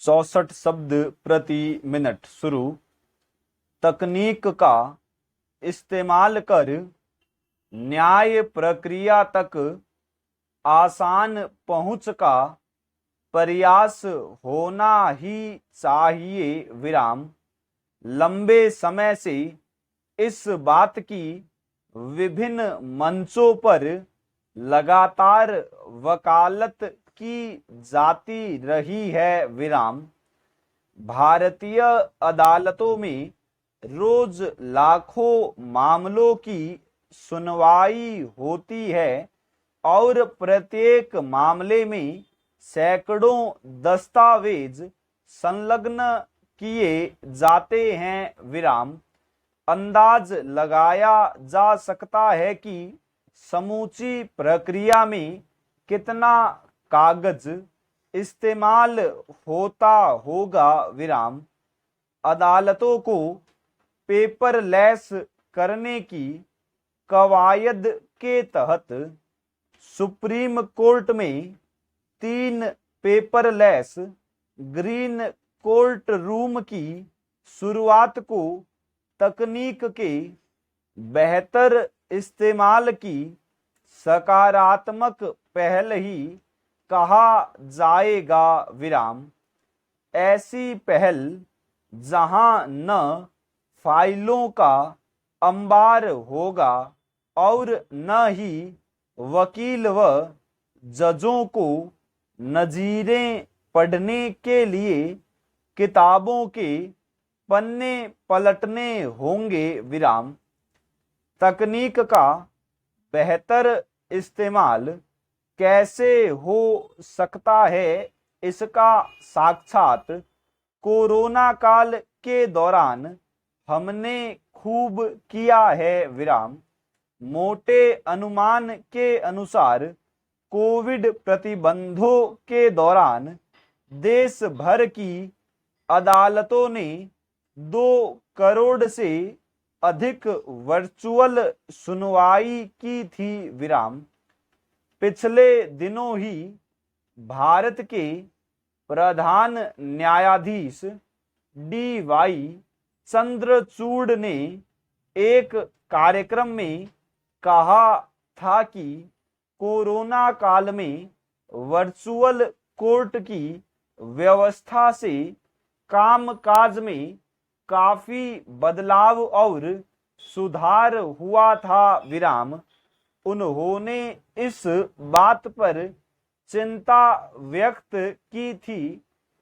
64 शब्द प्रति मिनट शुरू। तकनीक का इस्तेमाल कर न्याय प्रक्रिया तक आसान पहुंच का प्रयास होना ही चाहिए। विराम। लंबे समय से इस बात की विभिन्न मंचों पर लगातार वकालत की जाती रही है। विराम। भारतीय अदालतों में रोज लाखों मामलों की सुनवाई होती है और प्रत्येक मामले में सैकड़ों दस्तावेज संलग्न किए जाते हैं। विराम। अंदाज लगाया जा सकता है कि समूची प्रक्रिया में कितना कागज इस्तेमाल होता होगा। विराम। अदालतों को पेपरलेस करने की कवायद के तहत सुप्रीम कोर्ट में 3 पेपरलेस ग्रीन कोर्ट रूम की शुरुआत को तकनीक के बेहतर इस्तेमाल की सकारात्मक पहल ही कहा जाएगा। विराम। ऐसी पहल जहां न फाइलों का अंबार होगा और न ही वकील व जजों को नजीरें पढ़ने के लिए किताबों के पन्ने पलटने होंगे। विराम। तकनीक का बेहतर इस्तेमाल कैसे हो सकता है, इसका साक्षात कोरोना काल के दौरान हमने खूब किया है। विराम। मोटे अनुमान के अनुसार कोविड प्रतिबंधों के दौरान देश भर की अदालतों ने 2 करोड़ से अधिक वर्चुअल सुनवाई की थी। विराम। पिछले दिनों ही भारत के प्रधान न्यायाधीश DY चंद्रचूड़ ने एक कार्यक्रम में कहा था कि कोरोना काल में वर्चुअल कोर्ट की व्यवस्था से कामकाज में काफी बदलाव और सुधार हुआ था। विराम। उन्होंने इस बात पर चिंता व्यक्त की थी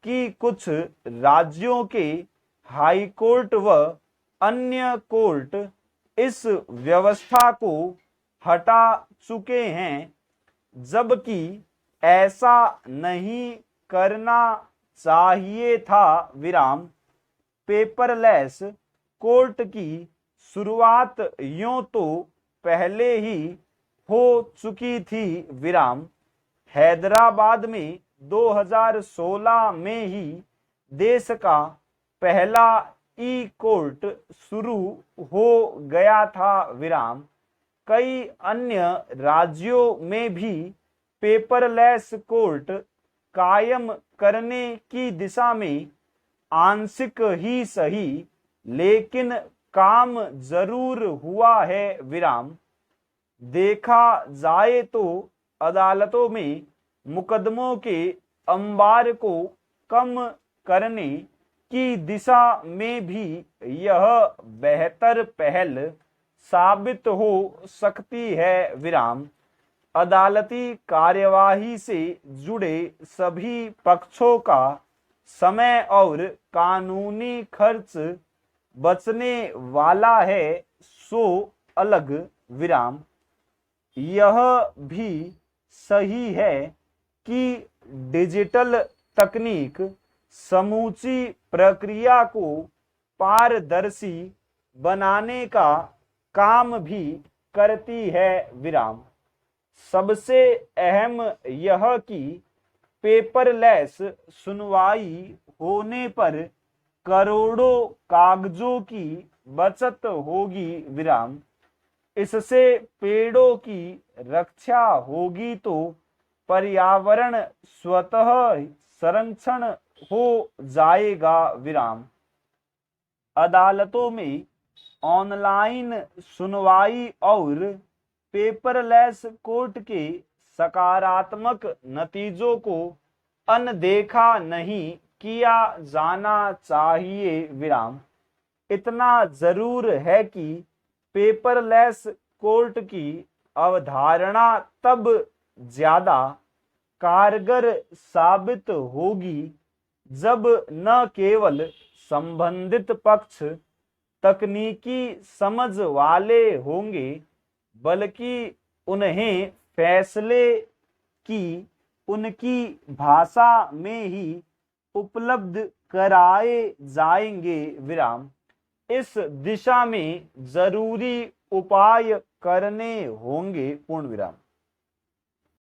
कि कुछ राज्यों के हाई कोर्ट व अन्य कोर्ट इस व्यवस्था को हटा चुके हैं, जबकि ऐसा नहीं करना चाहिए था। विराम। पेपरलेस कोर्ट की शुरुआत यूं तो पहले ही हो चुकी थी। विराम। हैदराबाद में 2016 में ही देश का पहला ई कोर्ट शुरू हो गया था। विराम। कई अन्य राज्यों में भी पेपरलेस कोर्ट कायम करने की दिशा में आंशिक ही सही लेकिन काम जरूर हुआ है। विराम। देखा जाए तो अदालतों में मुकदमों के अंबार को कम करने की दिशा में भी यह बेहतर पहल साबित हो सकती है। विराम। अदालती कार्यवाही से जुड़े सभी पक्षों का समय और कानूनी खर्च बचने वाला है, सो अलग। विराम। यह भी सही है कि डिजिटल तकनीक समूची प्रक्रिया को पारदर्शी बनाने का काम भी करती है। विराम। सबसे अहम यह कि पेपरलेस सुनवाई होने पर करोड़ों कागजों की बचत होगी। विराम। इससे पेड़ों की रक्षा होगी तो पर्यावरण स्वतः संरक्षण हो जाएगा विराम। अदालतों में ऑनलाइन सुनवाई और पेपरलेस कोर्ट के सकारात्मक नतीजों को अनदेखा नहीं किया जाना चाहिए विराम। इतना जरूर है कि पेपरलेस कोर्ट की अवधारणा तब ज्यादा कारगर साबित होगी जब न केवल संबंधित पक्ष तकनीकी समझ वाले होंगे बल्कि उन्हें फैसले की उनकी भाषा में ही उपलब्ध कराए जाएंगे विराम। इस दिशा में जरूरी उपाय करने होंगे पूर्ण विराम।